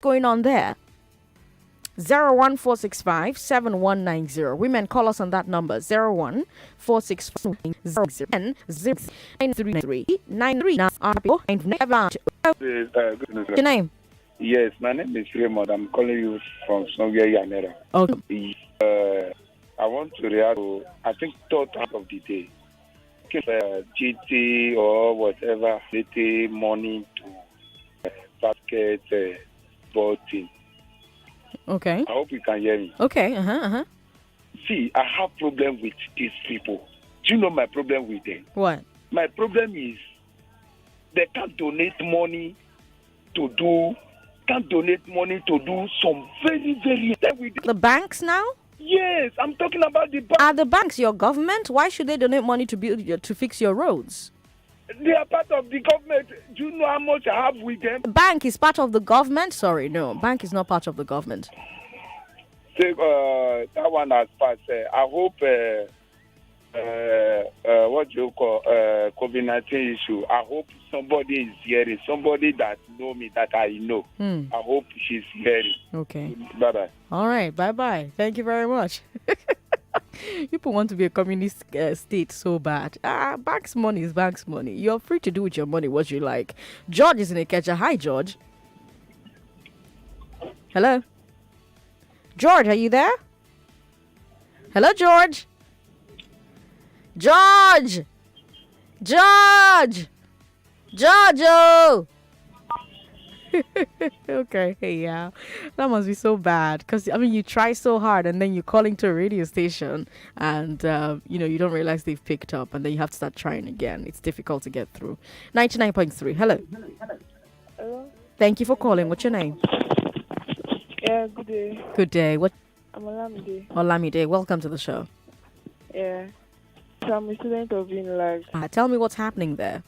going on there? 01465 Women, call us on that number 01465 Your name? Yes, my name is Raymond. I'm calling you from somewhere Yanera. Okay. I want to react to, I think, third half of the day. GT or whatever, little money to basket voting. Okay. I hope you can hear me. Okay. See, I have problem with these people. Do you know my problem with them? What? My problem is they can't donate money to do some very, very... The banks now? Yes, I'm talking about the bank. Are the banks your government? Why should they donate money to fix your roads? They are part of the government. Do you know how much I have with them? Bank is part of the government? Sorry, no. Bank is not part of the government. That one has passed. I hope what you call COVID-19 issue. I hope somebody is hearing. Somebody that know me, that I know. I hope she's hearing. Okay. Bye-bye. All right. Bye-bye. Thank you very much. People want to be a communist state so bad. Bank's money is bank's money. You're free to do with your money what you like. George is in a catcher. Hi, George. Hello? George, are you there? Hello, George? George! George! Okay, hey, yeah. That must be so bad. Because, I mean, you try so hard and then you call into a radio station and, you don't realize they've picked up and then you have to start trying again. It's difficult to get through. 99.3. Hello. Hello. Thank you for calling. What's your name? Yeah, good day. Good day. What? I'm Olamide. Olamide. Welcome to the show. Yeah. So I'm a student of UNILAG. Tell me what's happening there.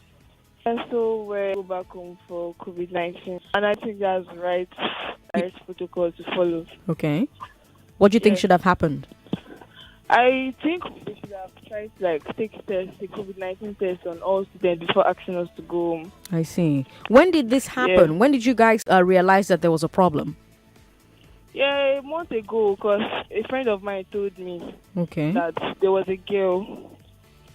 And so we go back home for COVID-19. And I think that's right protocol to follow. Okay. What do you think should have happened? I think we should have tried to take the COVID-19 test on all students before asking us to go home. I see. When did this happen? Yeah. When did you guys realize that there was a problem? Yeah, a month ago, because a friend of mine told me that there was a girl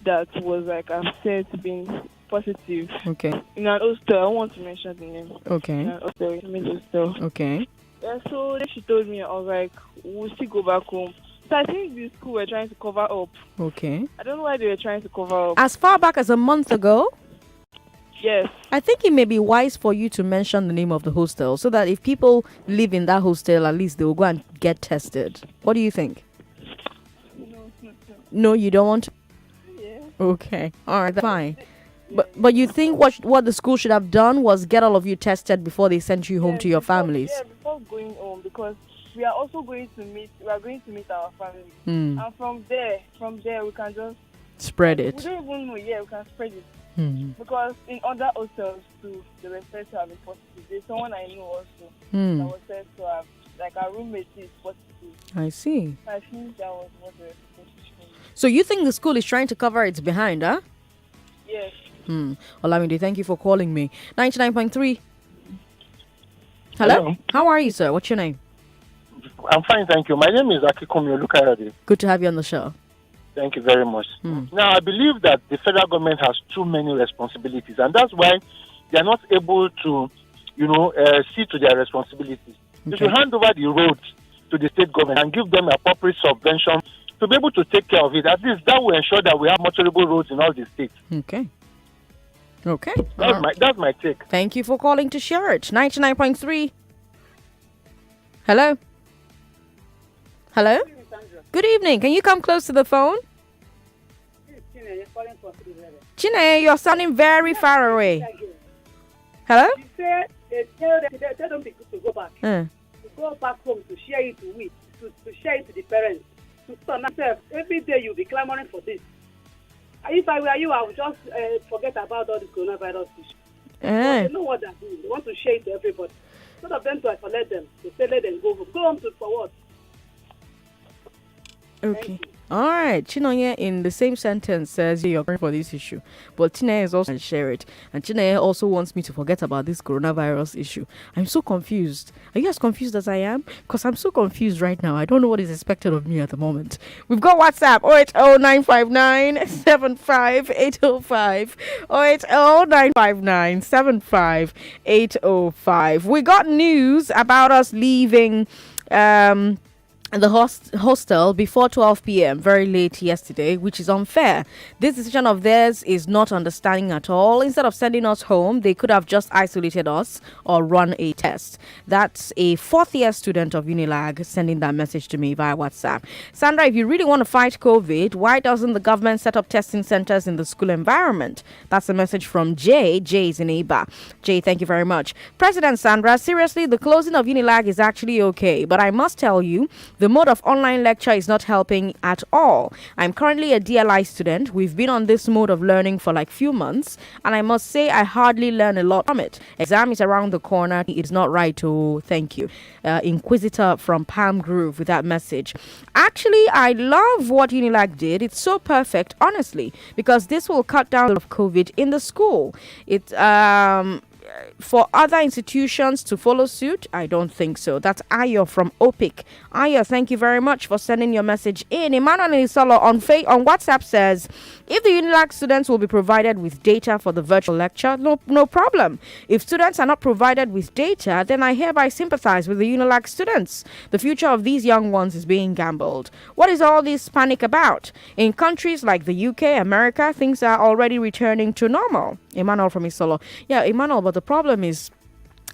that was upset being positive. Okay. In an hostel. I don't want to mention the name. Okay. In an hostel. Okay. Yeah, so then she told me, I was like, we'll still go back home. So I think the school were trying to cover up. Okay. I don't know why they were trying to cover up. As far back as a month ago? Yes. I think it may be wise for you to mention the name of the hostel so that if people live in that hostel, at least they will go and get tested. What do you think? No, you don't want to? Yeah. Okay. All right, fine. But you think what the school should have done was get all of you tested before they sent you home to your families? Yeah, before going home, because we are also going to meet our family. And from there we can just spread it. We don't even know, we can spread it. Because in other hostels too, they were said to have been positive. There's someone I know also that was said to have, our roommate is positive. I see. I think that was what they were supposed to show. So you think the school is trying to cover its behind, huh? Yes. Olamide, thank you for calling me. 99.3. Hello? How are you, sir? What's your name? I'm fine, thank you. My name is Akikomi Olukayode. Good to have you on the show. Thank you very much. Now, I believe that the federal government has too many responsibilities, and that's why they are not able to, see to their responsibilities. They should hand over the roads to the state government and give them appropriate subvention to be able to take care of it. At least that will ensure that we have motorable roads in all the states. Okay. That's my take. Thank you for calling to share it. 99.3. Hello? Hello? Good evening. Can you come close to the phone? Chine, you're sounding very far away. Hello? You said they tell them to go back. To go back home to share it to share it to the parents. To son myself, every day you'll be clamoring for this. If I were you, I would just forget about all this coronavirus issue. They know what they're doing. They want to share it to everybody. Instead of them to isolate them, they say let them go home. Go home for what? Okay. All right, Chinonye in the same sentence says you're praying for this issue, but Chinonye is also share it, and Chinonye also wants me to forget about this coronavirus issue. I'm so confused. Are you as confused as I am? Because I'm so confused right now. I don't know what is expected of me at the moment. We've got WhatsApp 080-959-75805, 080-959-75805. We got news about us leaving the hostel before 12 p.m. very late yesterday, which is unfair. This decision of theirs is not understanding at all. Instead of sending us home, they could have just isolated us or run a test. That's a fourth-year student of UNILAG sending that message to me via WhatsApp. Sandra, if you really want to fight COVID, why doesn't the government set up testing centers in the school environment? That's a message from Jay. Jay is in Aba. Jay, thank you very much. President Sandra, seriously, the closing of UNILAG is actually okay, but I must tell you, the mode of online lecture is not helping at all. I'm currently a DLI student. We've been on this mode of learning for like few months, and I must say I hardly learn a lot from it. Exam is around the corner. It's not right to thank you. Inquisitor from Palm Grove with that message. Actually, I love what UNILAG did. It's so perfect, honestly, because this will cut down of COVID in the school. For other institutions to follow suit, I don't think so. That's Ayo from OPIC. Ayo, thank you very much for sending your message in. Emmanuel Isolo on WhatsApp says, if the UNILAG students will be provided with data for the virtual lecture, no problem. If students are not provided with data, then I hereby sympathize with the UNILAG students. The future of these young ones is being gambled. What is all this panic about? In countries like the UK, America, things are already returning to normal. Emmanuel from Isolo. Yeah, Emmanuel, but the problem is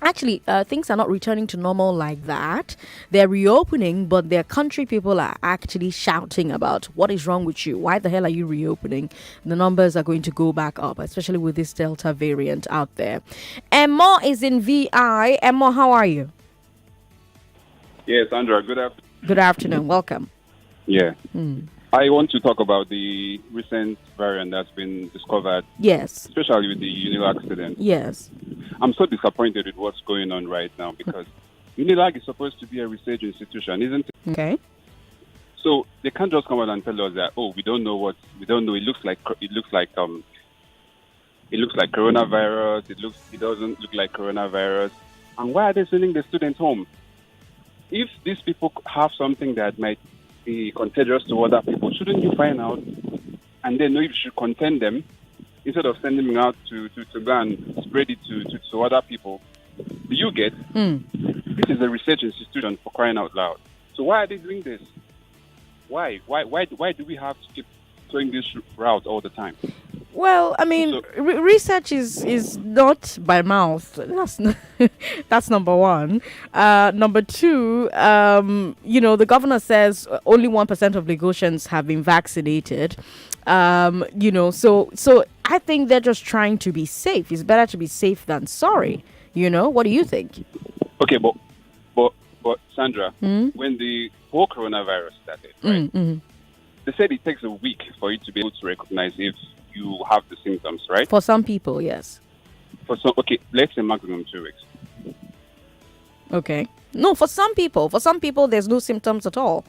actually things are not returning to normal like that. They're reopening, but their country people are actually shouting about what is wrong with you. Why the hell are you reopening? The numbers are going to go back up, especially with this Delta variant out there. Emma is in VI. Emma, how are you? Yes, Sandra, good afternoon. Good afternoon. Welcome. Yeah. I want to talk about the recent variant that's been discovered. Yes. Especially with the UNILAG students. Yes. I'm so disappointed with what's going on right now because UNILAG is supposed to be a research institution, isn't it? Okay. So they can't just come out and tell us that, we don't know. It looks like coronavirus. It doesn't look like coronavirus. And why are they sending the students home? If these people have something that might be contagious to other people, shouldn't you find out and then know if you should contain them instead of sending them out to go and spread it to other people? Do you get? This is a research institution, for crying out loud. So why are they doing this? Why do we have to keep going this route all the time? Well, I mean, research is not by mouth. That's number one. Number two, the governor says only 1% of Lagosians have been vaccinated. So I think they're just trying to be safe. It's better to be safe than sorry. What do you think? Okay, but Sandra, when the whole coronavirus started, right? They said it takes a week for you to be able to recognize if you have the symptoms, right? For some people, yes. Let's say maximum 2 weeks. Okay. No, for some people, there's no symptoms at all.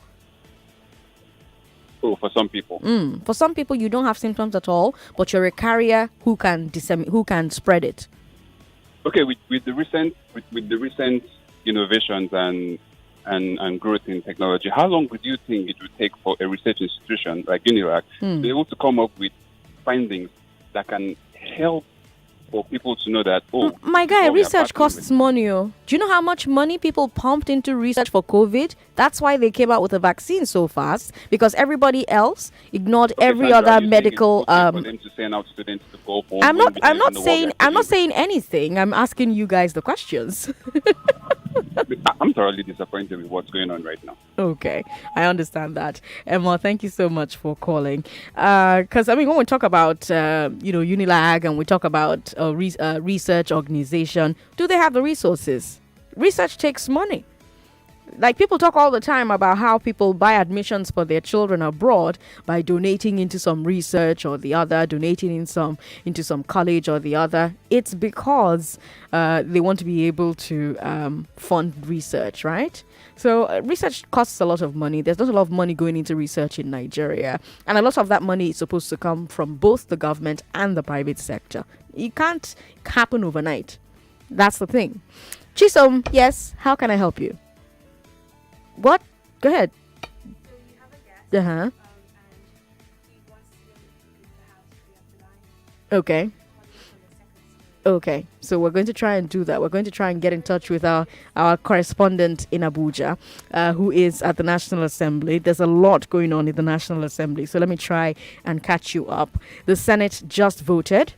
Oh, for some people. For some people, you don't have symptoms at all, but you're a carrier who can spread it. Okay, with the recent innovations and growth in technology, how long would you think it would take for a research institution like UNILAG to be able to come up with findings that can help for people to know that, my guy, research costs money. Do you know how much money people pumped into research for COVID? That's why they came out with a vaccine so fast, because everybody else ignored every other medical. For them to send out students to go home. I'm not saying anything. I'm asking you guys the questions. I'm thoroughly disappointed with what's going on right now. Okay, I understand that. Emma, thank you so much for calling. Because, when we talk about, UNILAG and we talk about research organization, do they have the resources? Research takes money. like people talk all the time about how people buy admissions for their children abroad by donating into some research or the other, donating into some college or the other. It's because they want to be able to fund research, right? So research costs a lot of money. There's not a lot of money going into research in Nigeria, and a lot of that money is supposed to come from both the government and the private sector. It can't happen overnight. That's the thing. Chisom, yes, how can I help you? What? Go ahead. So you have a guest, Uh-huh. and he wants to know if you leave the house to be up the line. Okay. Okay, so we're going to try and do that. We're going to try and get in touch with our correspondent in Abuja, who is at the National Assembly. There's a lot going on in the National Assembly, so let me try and catch you up. The Senate just voted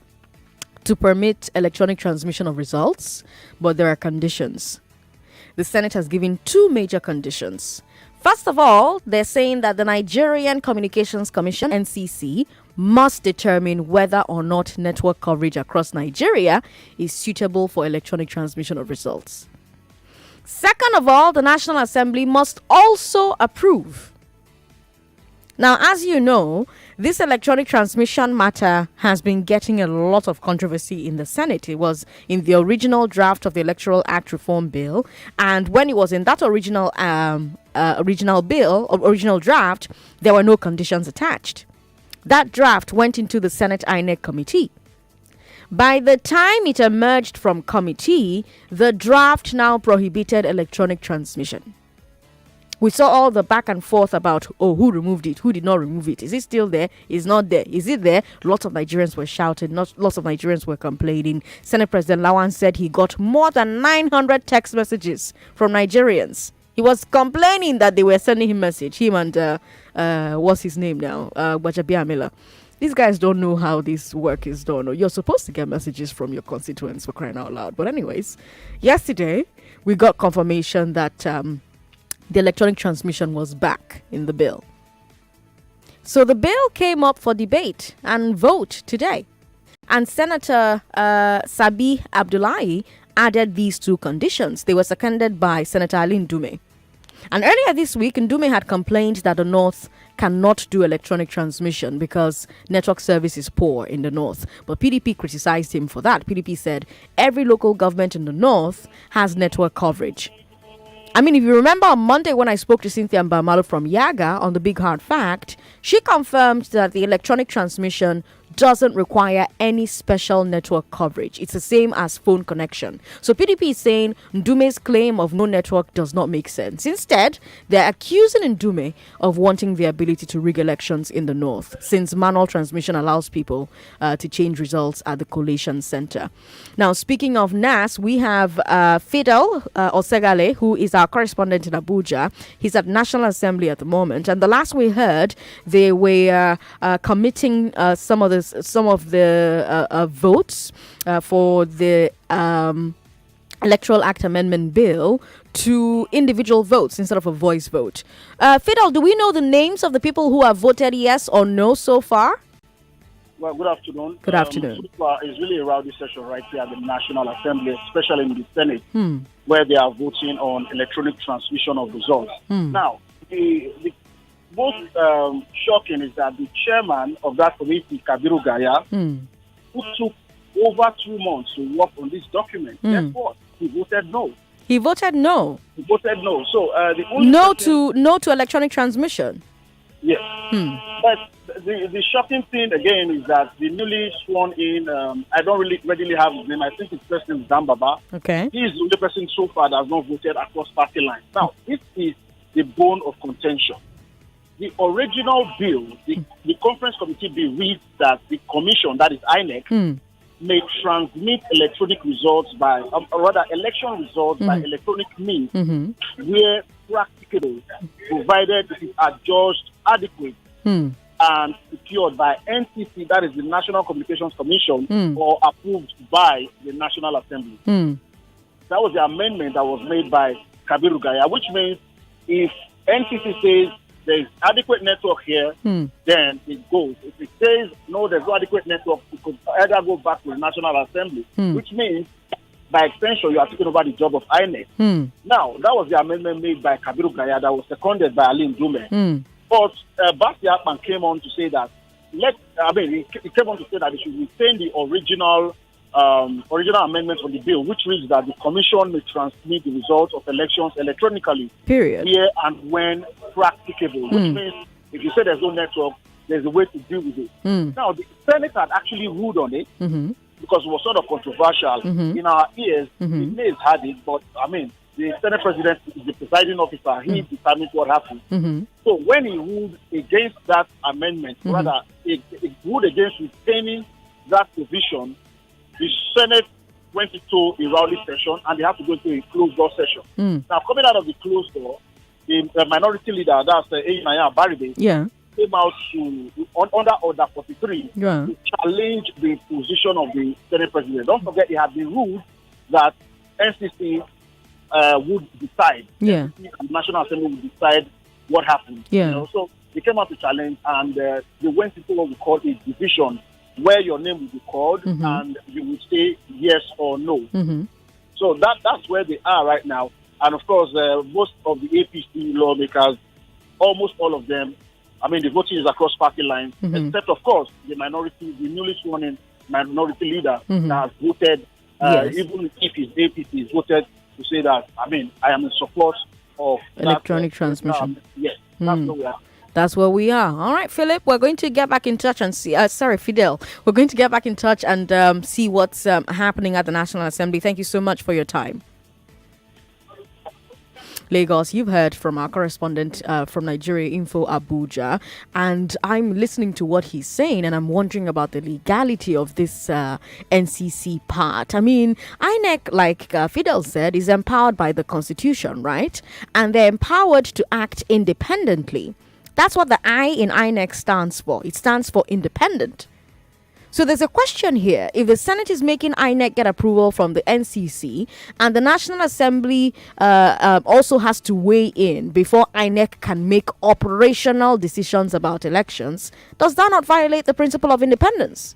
to permit electronic transmission of results, but there are conditions. The Senate has given two major conditions. First of all, they're saying that the Nigerian Communications Commission, NCC, must determine whether or not network coverage across Nigeria is suitable for electronic transmission of results. Second of all, the National Assembly must also approve. Now, as you know, this electronic transmission matter has been getting a lot of controversy in the Senate. It was in the original draft of the Electoral Act Reform Bill, and when it was in that original draft, there were no conditions attached. That draft went into the Senate INEC committee. By the time it emerged from committee, the draft now prohibited electronic transmission. We saw all the back and forth about, who removed it, who did not remove it. Is it still there? Is not there? Is it there? Lots of Nigerians were shouting. Lots of Nigerians were complaining. Senate President Lawan said he got more than 900 text messages from Nigerians. He was complaining that they were sending him message. Him and, what's his name now? Wajabiamila. These guys don't know how this work is done. Or you're supposed to get messages from your constituents, for crying out loud. But anyways, yesterday we got confirmation that the electronic transmission was back in the bill. So the bill came up for debate and vote today. And Senator Sabi Abdullahi added these two conditions. They were seconded by Senator Ali Ndume. And earlier this week, Ndume had complained that the North cannot do electronic transmission because network service is poor in the North. But PDP criticized him for that. PDP said every local government in the North has network coverage. I mean, if you remember on Monday when I spoke to Cynthia Mbamalo from Yaga on the Big Hard Fact, she confirmed that the electronic transmission doesn't require any special network coverage. It's the same as phone connection. So PDP is saying Ndume's claim of no network does not make sense. Instead, they're accusing Ndume of wanting the ability to rig elections in the North, since manual transmission allows people to change results at the collation center. Now, speaking of NAS, we have Fidel Osegale, who is our correspondent in Abuja. He's at National Assembly at the moment. And the last we heard, they were committing some of the votes for the Electoral Act Amendment Bill to individual votes instead of a voice vote. Fidel, do we know the names of the people who have voted yes or no so far? Well, good afternoon. Good afternoon. So far, it's really a rowdy session right here at the National Assembly, especially in the Senate, where they are voting on electronic transmission of results. Now, the most shocking is that the chairman of that committee, Kabiru Gaya, who took over 2 months to work on this document, guess what? He voted no. He voted no. He voted no. So the only no to electronic transmission. Yes. But the shocking thing again is that the newly sworn in, I don't really readily have his name. I think his first name is Dambaba. Okay. He is the only person so far that has not voted across party lines. Now, this is the bone of contention. The original bill, the conference committee bill reads that the commission, that is INEC, may transmit electronic results by, election results by electronic means where practicable, provided it is adjudged adequate and secured by NCC, that is the National Communications Commission, or approved by the National Assembly. That was the amendment that was made by Kabiru Gaya, which means if NCC says there's adequate network here, then it goes. If it says no, there's no adequate network, it could either go back to the National Assembly, which means by extension, you are taking over the job of INEC. Now, that was the amendment made by Kabiru Gaya that was seconded by Ali Ndume. But Basti Akpan came on to say that, he came on to say that they should retain the original amendment on the bill, which reads that the commission may transmit the results of elections electronically, period, here and when practicable, which means if you say there's no network, there's a way to deal with it. Now, the Senate had actually ruled on it because it was sort of controversial. In our ears, the may have had it, but the Senate President is the presiding officer. He determines what happens. So when he ruled against that amendment, rather, it ruled against retaining that provision, the Senate went into a rowdy session and they have to go into a closed door session. Now, coming out of the closed door, the minority leader, that's Eyinaya Baribe, came out under Order 43 to challenge the position of the Senate President. Don't forget, it had been ruled that NCC would decide. NCC and National Assembly would decide what happened. So they came out to challenge, and they went into what we call a division, where your name will be called and you will say yes or no. So that's where they are right now. And of course, most of the APC lawmakers, almost all of them, the voting is across party lines, except of course the minority, the newly sworn in minority leader that has voted, even if his APC is voted to say that, I am in support of electronic transmission. Yes, that's where we are. That's where we are. All right, Philip, we're going to get back in touch and see. Fidel, we're going to get back in touch and see what's happening at the National Assembly. Thank you so much for your time. Lagos, you've heard from our correspondent from Nigeria Info Abuja, and I'm listening to what he's saying, and I'm wondering about the legality of this NCC part. INEC, like Fidel said, is empowered by the Constitution, right? And they're empowered to act independently. That's what the I in INEC stands for. It stands for independent. So there's a question here. If the Senate is making INEC get approval from the NCC and the National Assembly also has to weigh in before INEC can make operational decisions about elections, does that not violate the principle of independence?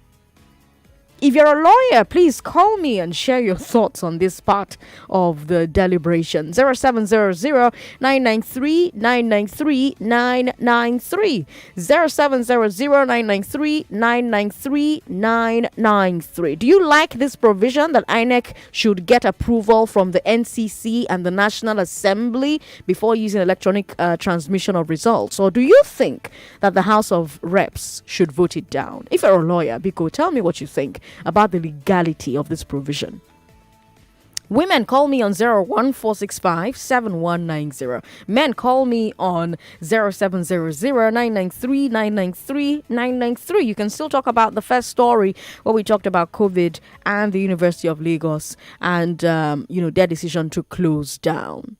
If you're a lawyer, please call me and share your thoughts on this part of the deliberation. 0700-993-993-993. 0700-993-993-993. Do you like this provision that INEC should get approval from the NCC and the National Assembly before using electronic transmission of results? Or do you think that the House of Reps should vote it down? If you're a lawyer, Biko, tell me what you think about the legality of this provision. Women, call me on 01465-7190. Men, call me on 0700-993-993-993. You can still talk about the first story where we talked about COVID and the University of Lagos and their decision to close down.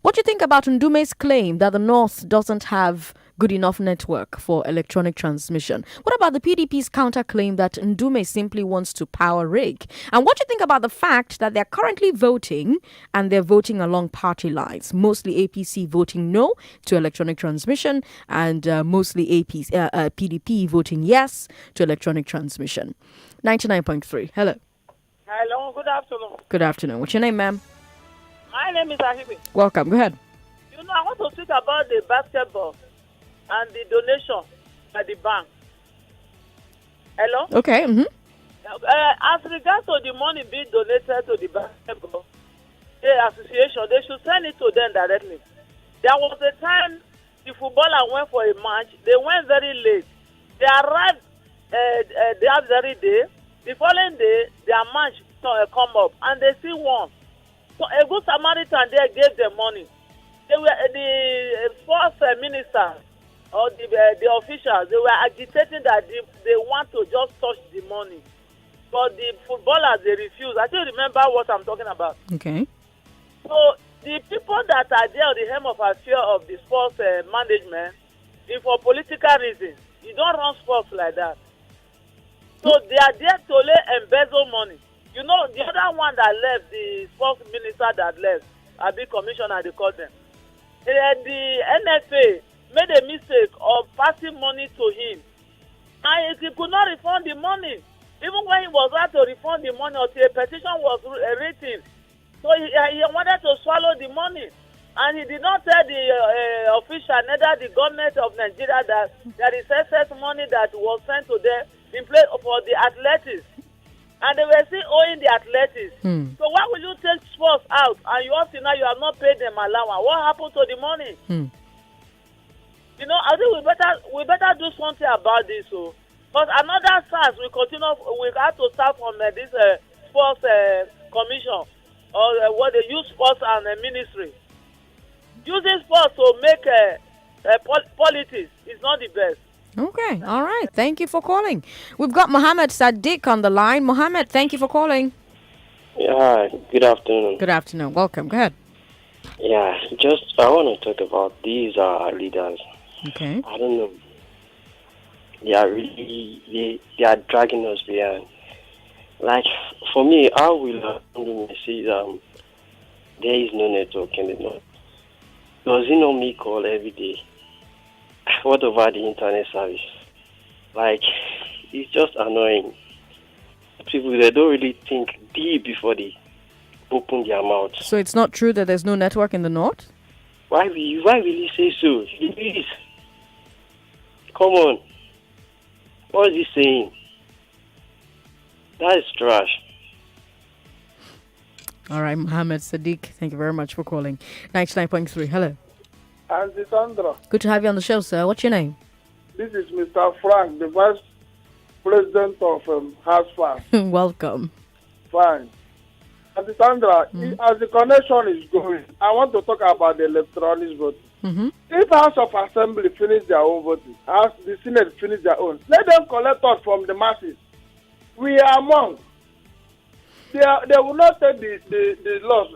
What do you think about Ndume's claim that the North doesn't have good enough network for electronic transmission? What about the PDP's counterclaim that Ndume simply wants to power rig? And what do you think about the fact that they're currently voting and they're voting along party lines? Mostly APC voting no to electronic transmission and mostly PDP voting yes to electronic transmission. 99.3. Hello. Hello, good afternoon. Good afternoon. What's your name, ma'am? My name is Ahibi. Welcome. Go ahead. I want to speak about the basketball and the donation by the bank. Hello? Okay. As regards to the money being donated to the basketball association, they should send it to them directly. There was a time the footballer went for a match. They went very late. They arrived that very day. The following day, their match come up, and they still won. So a good Samaritan there gave them money. They were the sports minister or the officials. They were agitating that they want to just touch the money, but the footballers, they refused. I still remember what I'm talking about. Okay. So the people that are there on the helm of affair of the sports management, if for political reasons, you don't run sports like that. So they are there to embezzle money. The other one that left, the sports minister that left, a big commissioner, they call them. The NFA made a mistake of passing money to him, and he could not refund the money. Even when he was about to refund the money until a petition was written. So he wanted to swallow the money. And he did not tell the official, neither the government of Nigeria, that there is excess money that was sent to them in place for the athletes. And they were still owing the athletes. So why will you take sports out and you also now you have not paid them allowance? What happened to the money? You know, I think we better do something about this. So, but another SARS we have to start from this sports commission or what they use sports and ministry. Using sports to make politics is not the best. Okay, all right. Thank you for calling. We've got Mohammed Sadiq on the line. Mohammed, thank you for calling. Yeah, hi. Good afternoon. Good afternoon. Welcome. Go ahead. Yeah, I want to talk about these leaders. Okay. I don't know. They are really, they are dragging us behind. Like, for me, how will say there is no network in the north? Does he not make call every day? What about the internet service? Like, it's just annoying. People, they don't really think deep before they open their mouth. So it's not true that there's no network in the north? Why will he say so? It is. Come on. What is he saying? That is trash. All right, Mohammed Sadiq, thank you very much for calling. 99.3, hello. Auntie Sandra. Good to have you on the show, sir. What's your name? This is Mr. Frank, the Vice President of HASFAS. Welcome. Fine. Auntie Sandra, as the connection is going, I want to talk about the electronic voting. If House of Assembly finish their own voting, as the Senate finish their own, let them collect us from the masses. We are among. They will not take the laws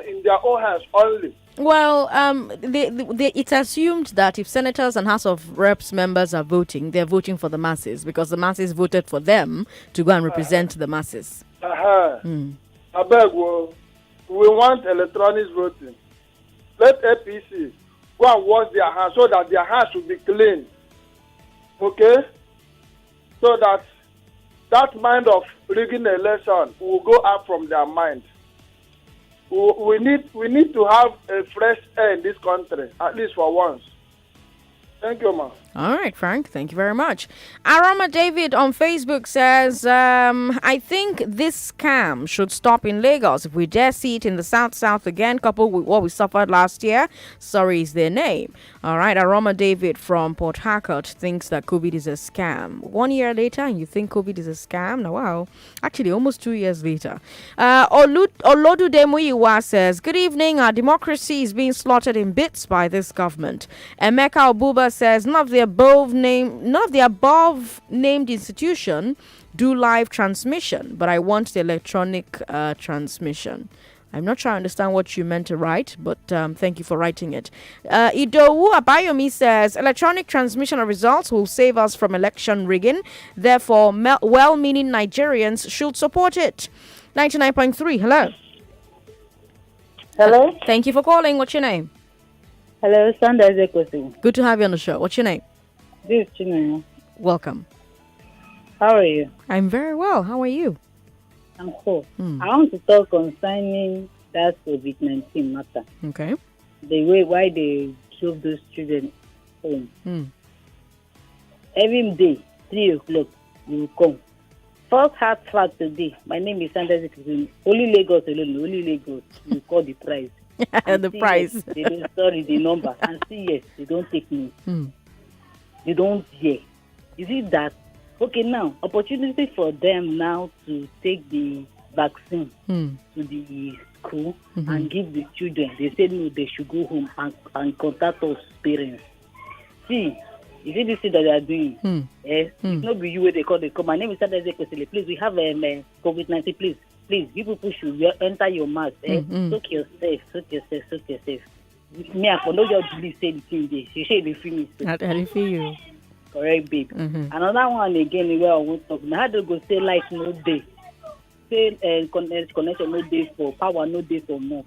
in their own hands only. Well, it's assumed that if senators and House of Reps members are voting, they're voting for the masses because the masses voted for them to go and represent the masses. I beg, we want electronic voting. Let APC go and wash their hands so that their hands will be clean. Okay? So that mind of rigging the election will go out from their mind. We need to have a fresh air in this country, at least for once. Thank you, ma'am. All right, Frank. Thank you very much. Aroma David on Facebook says, I think this scam should stop in Lagos. If we dare see it in the South again, coupled with what we suffered last year, sorry is their name. All right, Aroma David from Port Harcourt thinks that COVID is a scam. 1 year later, and you think COVID is a scam? Now, wow. Actually, almost 2 years later. Olodu Demuyiwa says, good evening. Our democracy is being slaughtered in bits by this government. Emeka Obuba says, none of the above named institution do live transmission, but I want the electronic transmission. I'm not sure I understand what you meant to write, but thank you for writing it. Idowu Abayomi says, electronic transmission of results will save us from election rigging. Therefore, well-meaning Nigerians should support it. 99.3, hello. Hello. Thank you for calling. What's your name? Hello, Sandra Ezekwesili. Good to have you on the show. What's your name? This is Chinaya. Welcome. How are you? I'm very well. How are you? I'm cool. I want to talk concerning that COVID-19 matter. Okay. The way why they drove those children home. Every day, 3 o'clock, you will come. First hard fact today, my name is Sandra Ezekwesili. Only Lagos alone, only Lagos, you call the price. The price. Yes, they don't sorry the number. And see, yes, they don't take me. They don't hear. Is it that? Okay, now, opportunity for them now to take the vaccine to the school and give the children. They said no, they should go home and contact us parents. See, you see this thing that they are doing? It's not be you where they call the come. My name is Sandra Ezekwesili. Please, we have COVID-19, please. Please, you people should enter your mask. Soak yourself. Me, I know your belief say the thing there. She say the feel me. I feel you. Correct, babe. Another one again where I won't talk. Now, how do go say light no day? Say connection no day for power, no day for more.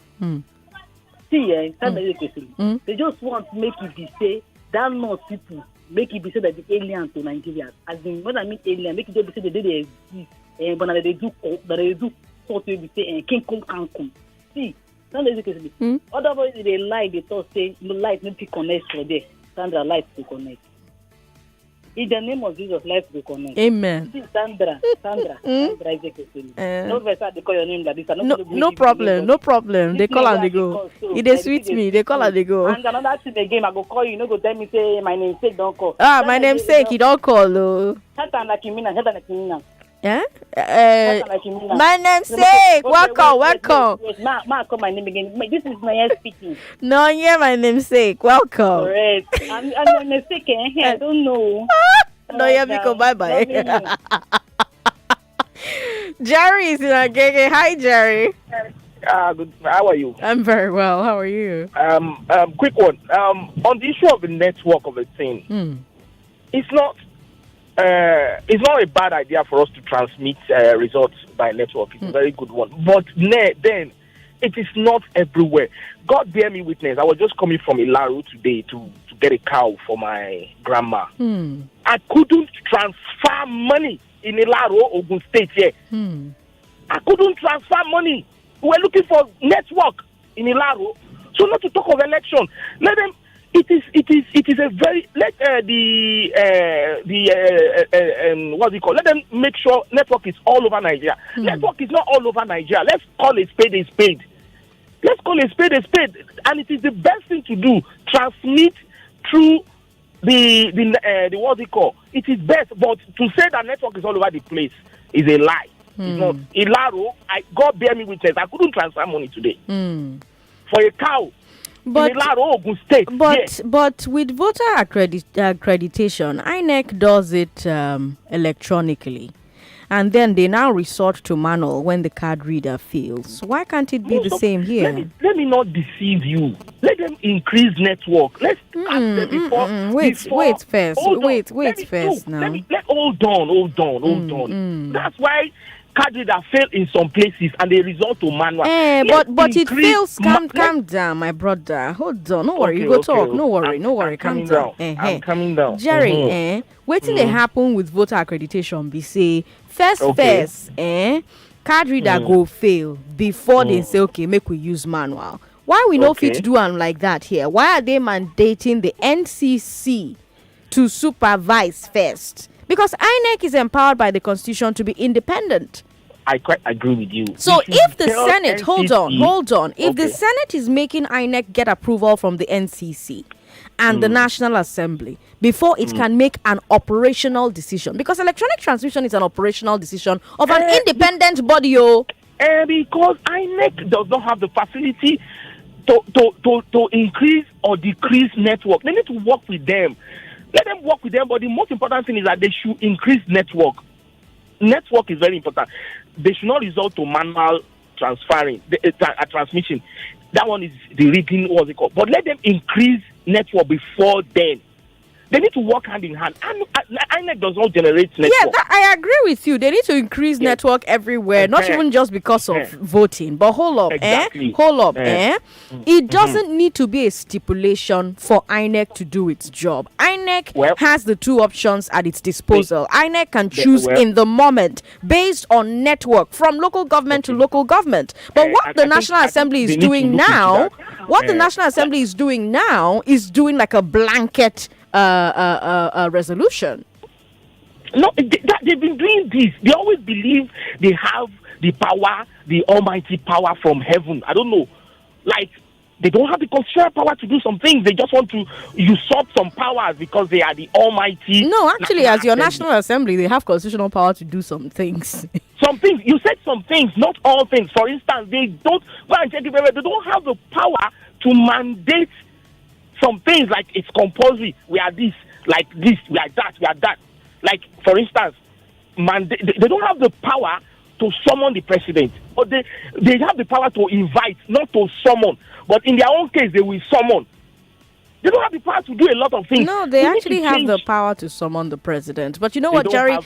See, they just want to make it be say that not people make it be say that the alien to Nigeria. As in, when I mean alien, make it just be say they exist. but they do sort of say King Kong can come. See, Sandra Ezekwesili. Otherwise they lie, they thought say no light no connect for there. Sandra light to connect. In the name of Jesus, life will connect. Amen. See, Sandra Ezekwesili. No better they call your name like this. No problem. They call and they go. It is sweet me. They call and they go. And another thing again, I go call you. No go tell me say my namesake don't call. My namesake he don't call. Oh. Yeah. My namesake. Welcome. Ma call my name again. This is my speaking. No, yeah, my namesake. Welcome. Correct. I'm my namesake. I don't know. No, yeah, because bye. Jerry is in our gig. Hi, Jerry. Good. How are you? I'm very well. How are you? Quick one. On the issue of the network of the thing, it's not a bad idea for us to transmit results by network. It's a very good one. But then it is not everywhere. God bear me witness. I was just coming from Ilaru today to get a cow for my grandma. I couldn't transfer money in Ilaru, Ogun State here. I couldn't transfer money. We were looking for network in Ilaru. So not to talk of election. Let them. It is a very let what do you call? Let them make sure network is all over Nigeria. Network is not all over Nigeria. Let's call a spade a spade. Let's call a spade a spade, and it is the best thing to do. Transmit through the what do you call? It is best, but to say that network is all over the place is a lie. It's not. Ilaro, God bear me witness. I couldn't transfer money today for a cow. But with voter accreditation, INEC does it electronically, and then they now resort to manual when the card reader fails. Why can't it be the same here? Let me not deceive you. Let them increase network. Let's ask them before. Wait first now. Hold on. That's why card reader fail in some places and they resort to manual. But it fails. Calm down, my brother. Hold on. No worry. You go talk. No worry. Calm down. I'm coming down. Jerry, waiting they happen with voter accreditation be say first, card reader go fail before they say okay, make we use manual. Why we no fit do am like that here? Why are they mandating the NCC to supervise first? Because INEC is empowered by the Constitution to be independent. I quite agree with you. So if the Senate, hold on. If the Senate is making INEC get approval from the NCC and the National Assembly before it can make an operational decision, because electronic transmission is an operational decision of an independent body. Because INEC does not have the facility to increase or decrease network. They need to work with them. Let them work with them, but the most important thing is that they should increase network. Network is very important. They should not resort to manual transferring, transmission. That one is the rigging, what's it called? But let them increase network before then. They need to work hand in hand. And INEC does not generate network. Yeah, I agree with you. They need to increase network everywhere, not even just because of voting. But hold up, It doesn't need to be a stipulation for INEC to do its job. INEC has the two options at its disposal. INEC can choose in the moment based on network from local government to local government. But what the National Assembly is doing now, is doing like a blanket resolution. No, they've been doing this. They always believe they have the power, the almighty power from heaven. I don't know. Like, they don't have the constitutional power to do some things. They just want to usurp some powers because they are the almighty. No, actually, as your National Assembly, they have constitutional power to do some things. Some things. You said some things, not all things. For instance, they don't have the power to mandate some things, like it's compulsory. We are this, like this, we are that. Like, for instance, they don't have the power to summon the president. But they have the power to invite, not to summon. But in their own case, they will summon. They don't have the power to do a lot of things. No, they actually have the power to summon the president. But you know what, Jerry,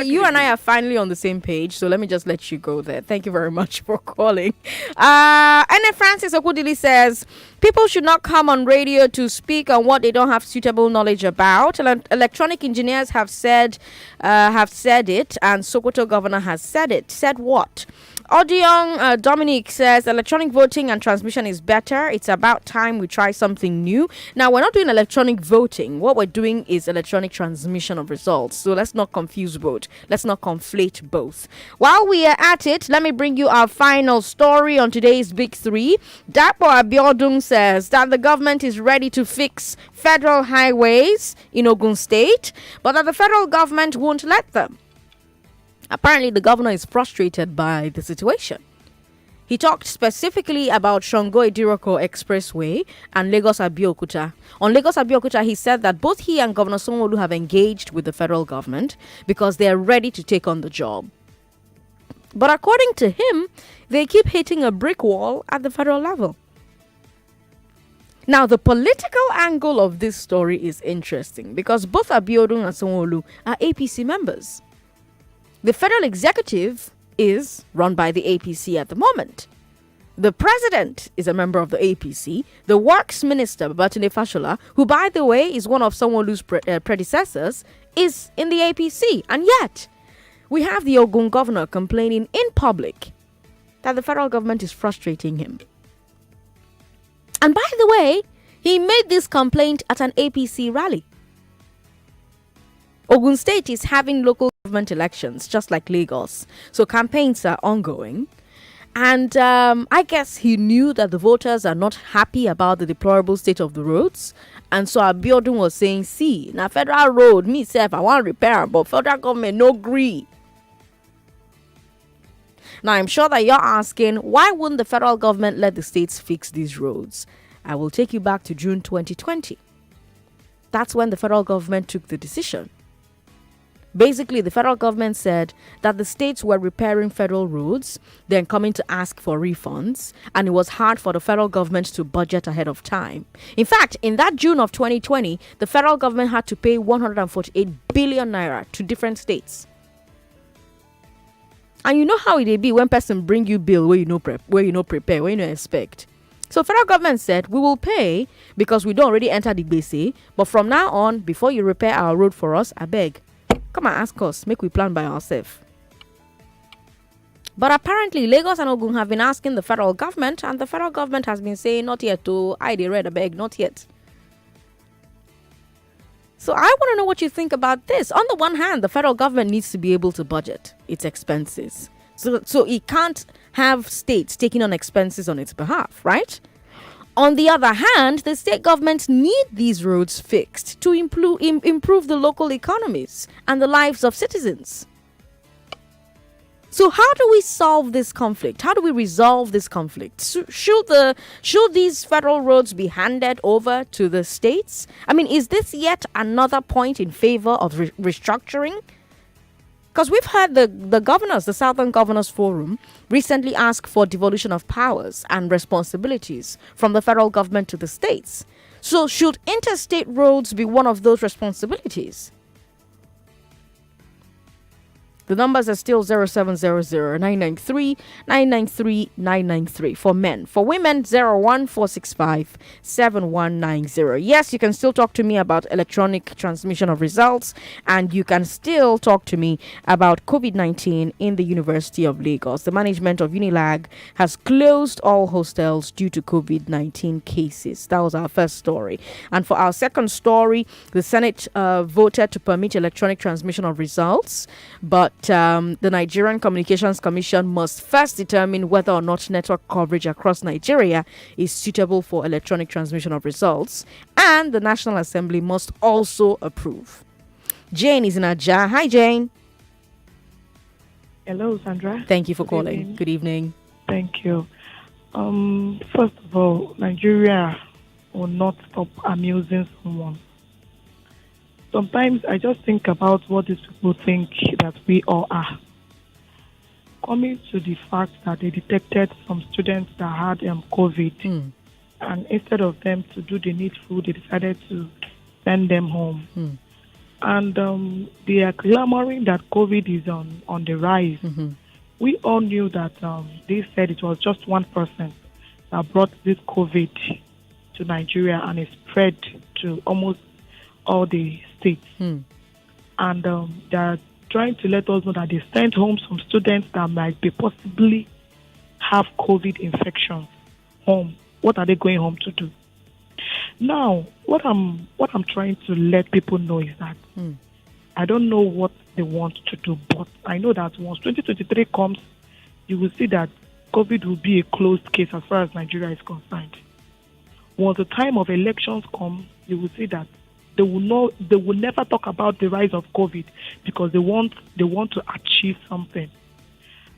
you and I are finally on the same page. So let me just let you go there. Thank you very much for calling. And Francis Okudili says, people should not come on radio to speak on what they don't have suitable knowledge about. Electronic engineers have said it, and Sokoto governor has said it. Said what? Odion Dominic says electronic voting and transmission is better. It's about time we try something new. Now, we're not doing electronic voting. What we're doing is electronic transmission of results. So let's not confuse both. Let's not conflate both. While we are at it, let me bring you our final story on today's Big Three. Dapo Abiodun says that the government is ready to fix federal highways in Ogun State, but that the federal government won't let them. Apparently, the governor is frustrated by the situation. He talked specifically about Shango Idiroko Expressway and Lagos Abeokuta. On Lagos Abeokuta, he said that both he and Governor Sanwo-Olu have engaged with the federal government because they are ready to take on the job. But according to him, they keep hitting a brick wall at the federal level. Now, the political angle of this story is interesting because both Abiodun and Sanwo-Olu are APC members. The federal executive is run by the APC at the moment. The president is a member of the APC. The works minister, Babatunde Fashola, who, by the way, is one of Sanwo-Olu's predecessors, is in the APC. And yet, we have the Ogun governor complaining in public that the federal government is frustrating him. And by the way, he made this complaint at an APC rally. Ogun State is having local government elections, just like Lagos. So campaigns are ongoing. And I guess he knew that the voters are not happy about the deplorable state of the roads. And so Abiodun was saying, see, na federal road, me self, I want to repair, but federal government no agree. Now, I'm sure that you're asking, why wouldn't the federal government let the states fix these roads? I will take you back to June 2020. That's when the federal government took the decision. Basically, the federal government said that the states were repairing federal roads, then coming to ask for refunds, and it was hard for the federal government to budget ahead of time. In fact, in that June of 2020, the federal government had to pay 148 billion naira to different states. And you know how it be when person bring you bill where you no prepare, where you no expect. So federal government said, we will pay because we don't already enter the gbese, but from now on, before you repair our road for us, I beg, come and ask us, make we plan by ourselves. But apparently, Lagos and Ogun have been asking the federal government, and the federal government has been saying, not yet, to I they read a beg, not yet. So I want to know what you think about this. On the one hand, the federal government needs to be able to budget its expenses. So it can't have states taking on expenses on its behalf, right? On the other hand, the state governments need these roads fixed to improve the local economies and the lives of citizens. So how do we solve this conflict? How do we resolve this conflict? Should these federal roads be handed over to the states? I mean, is this yet another point in favor of restructuring? Because we've heard the governors, the Southern Governors Forum, recently ask for devolution of powers and responsibilities from the federal government to the states. So should interstate roads be one of those responsibilities? The numbers are still 0700-993-993-993 for men. For women, 01465-7190. Yes, you can still talk to me about electronic transmission of results, and you can still talk to me about COVID-19 in the University of Lagos. The management of UNILAG has closed all hostels due to COVID-19 cases. That was our first story. And for our second story, the Senate voted to permit electronic transmission of results, but the Nigerian Communications Commission must first determine whether or not network coverage across Nigeria is suitable for electronic transmission of results, and the National Assembly must also approve. Jane is in Aja. Hi, Jane. Hello, Sandra. Thank you for calling. Good evening. Thank you. First of all, Nigeria will not stop amusing someone. Sometimes I just think about what these people think that we all are. Coming to the fact that they detected some students that had COVID and instead of them to do the needful, they decided to send them home. And they are clamoring that COVID is on the rise. We all knew that they said it was just one person that brought this COVID to Nigeria, and it spread to almost all the states. And they are trying to let us know that they sent home some students that might be possibly have COVID infections home. What are they going home to do? Now, what I'm trying to let people know is that I don't know what they want to do, but I know that once 2023 comes, you will see that COVID will be a closed case as far as Nigeria is concerned. Once the time of elections come, you will see that they will never talk about the rise of COVID because they want to achieve something.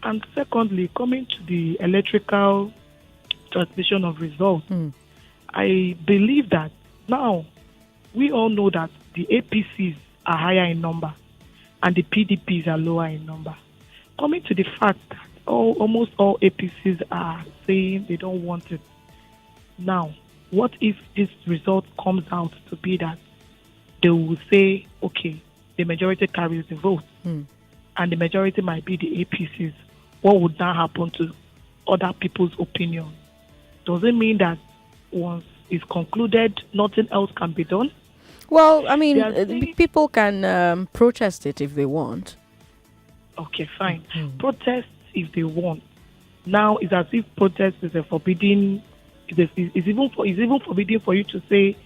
And secondly, coming to the electrical transmission of results, I believe that now we all know that the APCs are higher in number and the PDPs are lower in number. Coming to the fact that almost all APCs are saying they don't want it. Now, what if this result comes out to be that they will say, okay, the majority carries the vote, and the majority might be the APCs? What would that happen to other people's opinion? Does it mean that once it's concluded, nothing else can be done? Well, I mean, people can protest it if they want. Okay, fine. Protest if they want. Now it's as if protest is a forbidden. It's even forbidden for you to say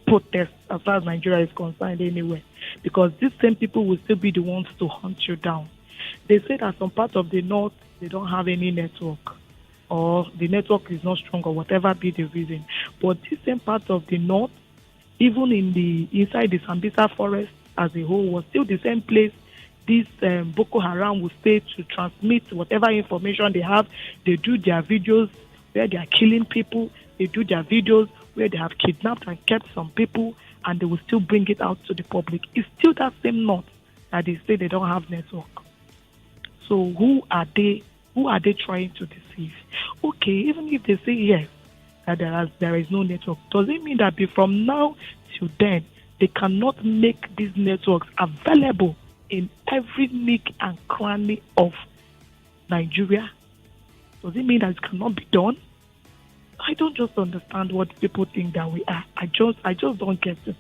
protest as far as Nigeria is concerned anyway, because these same people will still be the ones to hunt you down. They say that some parts of the north they don't have any network, or the network is not strong, or whatever be the reason. But these same parts of the north, even inside the Sambisa forest as a whole, was still the same place this Boko Haram will stay to transmit whatever information they have. They do their videos where they are killing people. They do their videos where they have kidnapped and kept some people, and they will still bring it out to the public. It's still that same north that they say they don't have network. So who are they trying to deceive? Okay, even if they say yes, that there is no network, does it mean that from now till then they cannot make these networks available in every nook and cranny of Nigeria? Does it mean that it cannot be done? I don't just understand what people think that we are. I just don't get it.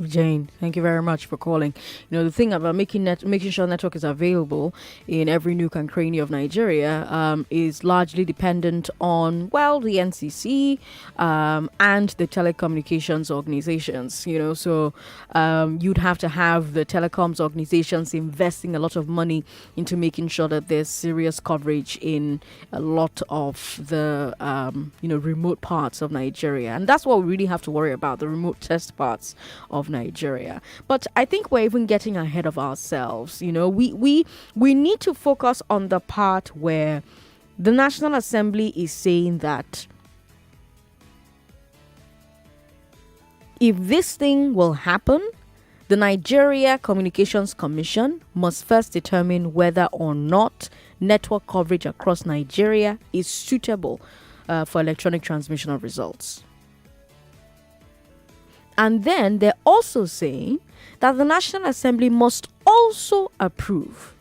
Jane, thank you very much for calling. You know, the thing about making sure network is available in every nook and cranny of Nigeria is largely dependent on, well, the NCC and the telecommunications organizations. You know, so you'd have to have the telecoms organizations investing a lot of money into making sure that there's serious coverage in a lot of the remote parts of Nigeria, and that's what we really have to worry about, the remote test parts of Nigeria. But I think we're even getting ahead of ourselves. You know, we need to focus on the part where the National Assembly is saying that if this thing will happen, the Nigeria Communications Commission must first determine whether or not network coverage across Nigeria is suitable for electronic transmission of results. And then they're also saying that the National Assembly must also approve.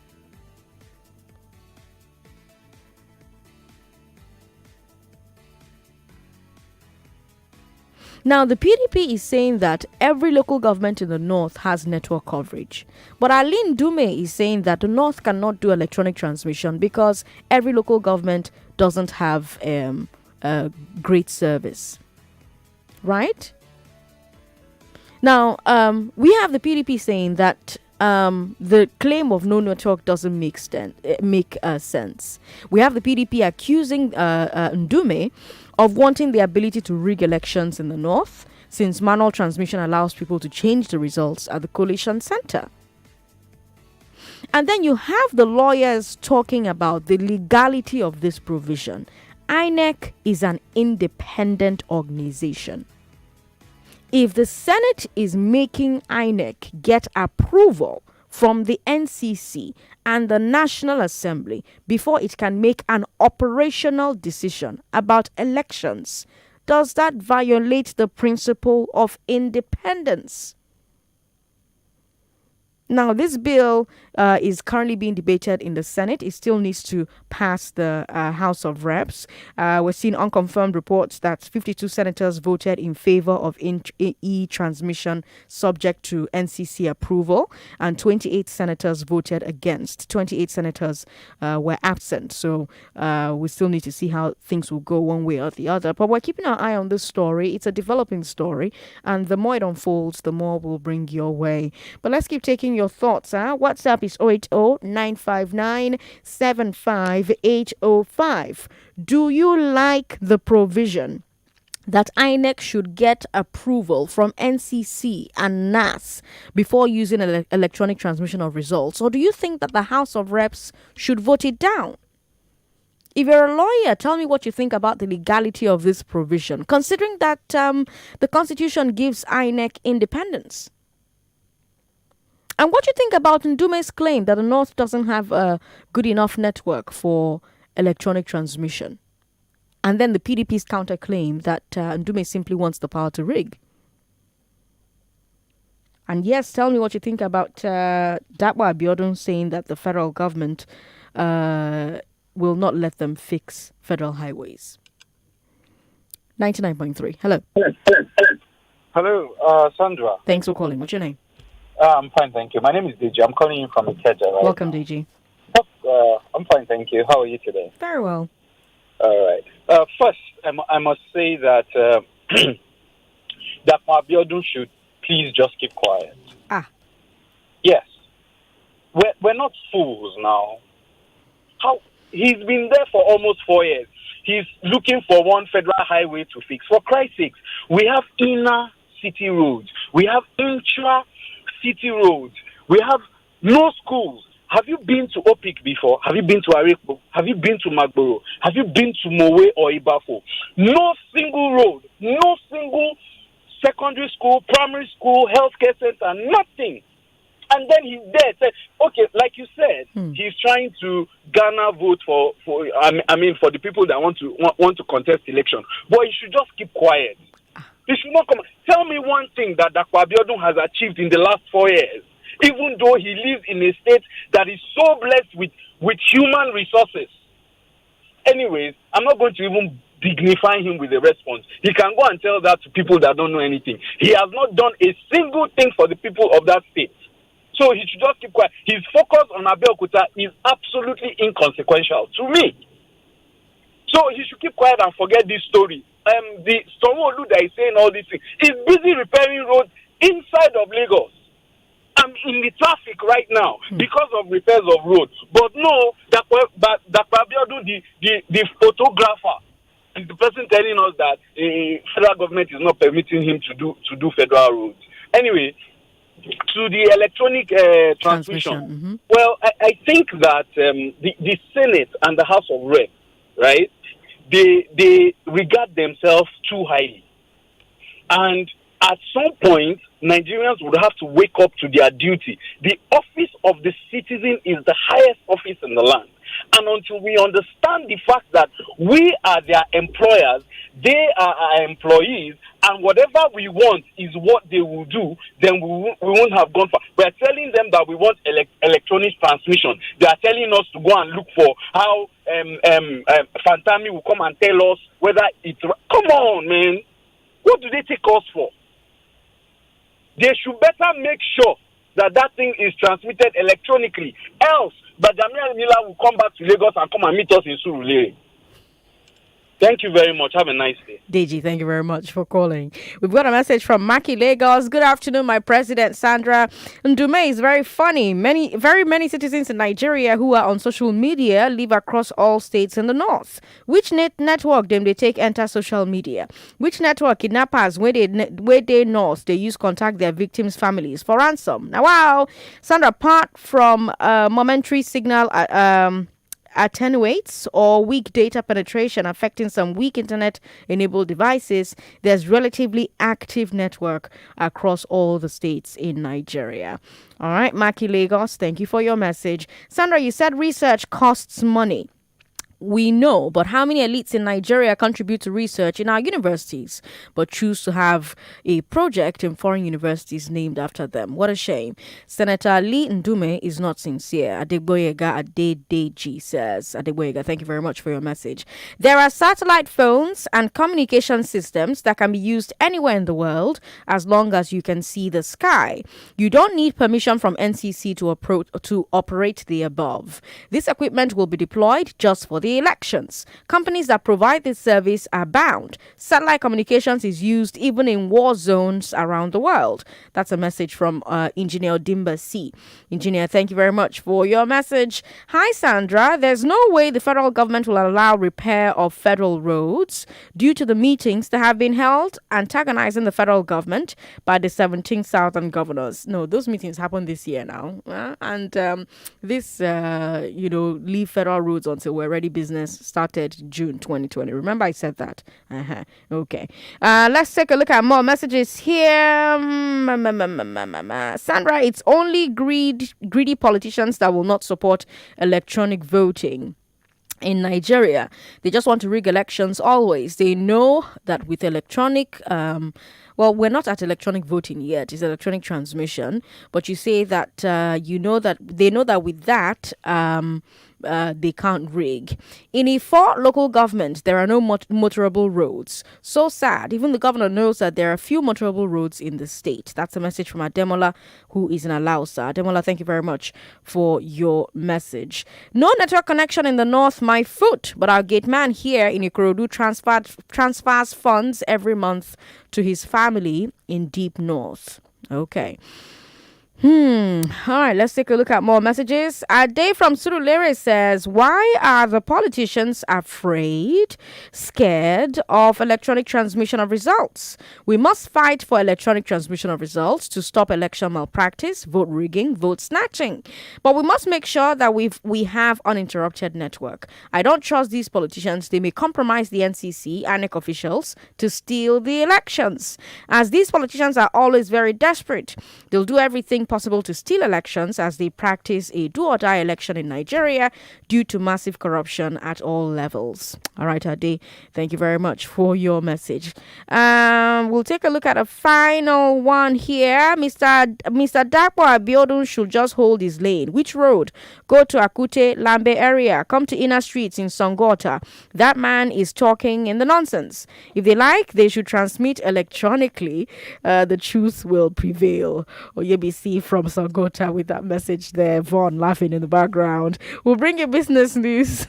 Now, the PDP is saying that every local government in the north has network coverage. But Aline Dume is saying that the north cannot do electronic transmission because every local government doesn't have a great service. Right? Now, we have the PDP saying that the claim of no network doesn't make sense. We have the PDP accusing Ndume of wanting the ability to rig elections in the north, since manual transmission allows people to change the results at the collation center. And then you have the lawyers talking about the legality of this provision. INEC is an independent organization. If the Senate is making INEC get approval from the NCC and the National Assembly before it can make an operational decision about elections, does that violate the principle of independence? Now, this bill is currently being debated in the Senate. It still needs to pass the House of Reps. We're seeing unconfirmed reports that 52 senators voted in favor of e-transmission subject to NCC approval, and 28 senators voted against. 28 senators were absent. So we still need to see how things will go one way or the other. But we're keeping our eye on this story. It's a developing story, and the more it unfolds, the more we'll bring your way. But let's keep taking your thoughts. WhatsApp is 080-959-75805. Do you like the provision that INEC should get approval from NCC and NAS before using electronic transmission of results? Or do you think that the House of Reps should vote it down? If you're a lawyer, tell me what you think about the legality of this provision, considering that the Constitution gives INEC independence. And what do you think about Ndume's claim that the North doesn't have a good enough network for electronic transmission? And then the PDP's counterclaim that Ndume simply wants the power to rig. And yes, tell me what you think about Dapo Abiodun saying that the federal government will not let them fix federal highways. 99.3. Hello. Hello, Sandra. Thanks for calling. What's your name? I'm fine, thank you. My name is DJ. I'm calling you from Ikeja, right? Welcome, DJ. I'm fine, thank you. How are you today? Very well. All right. First, I must say that that Abiodun should please just keep quiet. Yes. We're not fools now. He's been there for almost 4 years. He's looking for one federal highway to fix. For Christ's sake, we have inner city roads. We have intra-city roads. We have no schools. Have you been to Opik before? Have you been to Arepo? Have you been to Magboro? Have you been to Mowe or Ibafo? No single road, no single secondary school, primary school, healthcare center, nothing. And then he's there. Said, okay, like you said, he's trying to garner vote for the people that want to contest election. But he should just keep quiet. He should not come. Tell me one thing that Dapo Abiodun has achieved in the last 4 years, even though he lives in a state that is so blessed with human resources. Anyways, I'm not going to even dignify him with a response. He can go and tell that to people that don't know anything. He has not done a single thing for the people of that state. So he should just keep quiet. His focus on Abeokuta is absolutely inconsequential to me. So he should keep quiet and forget this story. The Sonwo-Olu that is saying all these things is busy repairing roads inside of Lagos. I'm in the traffic right now because of repairs of roads. But no, Dapo Abiodun, the photographer, is the person telling us that federal government is not permitting him to do federal roads. Anyway, to the electronic transmission. Well, I think that the Senate and the House of Reps, right, they regard themselves too highly. And at some point, Nigerians would have to wake up to their duty. The office of the citizen is the highest office in the land. And until we understand the fact that we are their employers, they are our employees, and whatever we want is what they will do, then we won't have gone far. We are telling them that we want electronic transmission. They are telling us to go and look for how Fantami will come and tell us whether it's... Come on, man. What do they take us for? They should better make sure that thing is transmitted electronically. Else, Bajamia Mila will come back to Lagos and come and meet us in Surulere. Thank you very much. Have a nice day. Deji, thank you very much for calling. We've got a message from Maki Lagos. Good afternoon, my president, Sandra. Ndume is very funny. Very many citizens in Nigeria who are on social media live across all states in the north. Which network them they take enter social media? Which network kidnappers where they north they use contact their victims' families for ransom? Now, wow, Sandra, apart from momentary signal attenuates or weak data penetration affecting some weak internet-enabled devices, there's relatively active network across all the states in Nigeria. All right, Maki Lagos, thank you for your message. Sandra, you said research costs money. we know, but how many elites in Nigeria contribute to research in our universities, but choose to have a project in foreign universities named after them? What a shame. Senator Lee Ndume is not sincere. Adegboyega Adedeji says. Adegboyega, thank you very much for your message. There are satellite phones and communication systems that can be used anywhere in the world as long as you can see the sky. You don't need permission from NCC to operate the above. This equipment will be deployed just for the elections. Companies that provide this service are bound. Satellite communications is used even in war zones around the world. That's a message from Engineer Dimba C. Engineer, thank you very much for your message. Hi, Sandra. There's no way the federal government will allow repair of federal roads due to the meetings that have been held antagonizing the federal government by the 17 southern governors. No, those meetings happened this year now. This leave federal roads until we're ready business started June 2020. Remember I said that? Okay. Let's take a look at more messages here. Sandra, it's only greedy politicians that will not support electronic voting. In Nigeria, they just want to rig elections always. They know that with electronic, we're not at electronic voting yet. It's electronic transmission. But you say that, they know that with that, they can't rig. In Ifo local government, there are no motorable roads. So sad. Even the governor knows that there are few motorable roads in the state. That's a message from Ademola, who is in Alausa. Ademola, thank you very much for your message. No network connection in the north, my foot. But our gate man here in Ikorodu transfers funds every month to his family in deep north. Okay. All right, let's take a look at more messages. Ade from Surulere says, why are the politicians afraid, scared of electronic transmission of results? We must fight for electronic transmission of results to stop election malpractice, vote rigging, vote snatching. But we must make sure that we have uninterrupted network. I don't trust these politicians. They may compromise the NCC and INEC officials to steal the elections. As these politicians are always very desperate, they'll do everything possible to steal elections as they practice a do-or-die election in Nigeria due to massive corruption at all levels. All right, Ade, thank you very much for your message. We'll take a look at a final one here. Mr. Dapo Abiodun should just hold his lane. Which road? Go to Akute, Lambe area. Come to inner streets in Songota. That man is talking in the nonsense. If they like, they should transmit electronically. The truth will prevail. Oyebisi from Songota with that message there. Vaughn laughing in the background. We'll bring you business news.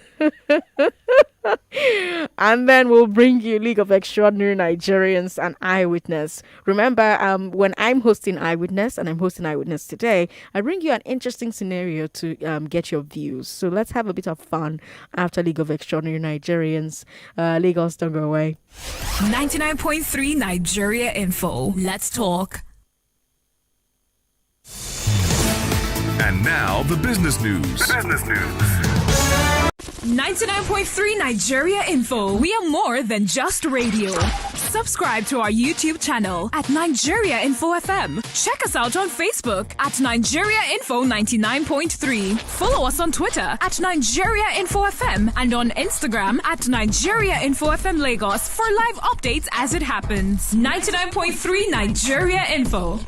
And then we'll bring you League of Extraordinary Nigerians and Eyewitness. Remember, when I'm hosting Eyewitness, and I'm hosting Eyewitness today, I bring you an interesting scenario to get your views. So let's have a bit of fun after League of Extraordinary Nigerians. Lagos, don't go away. 99.3 Nigeria Info. Let's talk. And now the business news. 99.3 Nigeria Info. We are more than just radio. Subscribe to our YouTube channel at Nigeria Info FM. Check us out on Facebook at Nigeria Info 99.3. Follow us on Twitter at Nigeria Info FM and on Instagram at Nigeria Info FM Lagos for live updates as it happens. 99.3 Nigeria Info.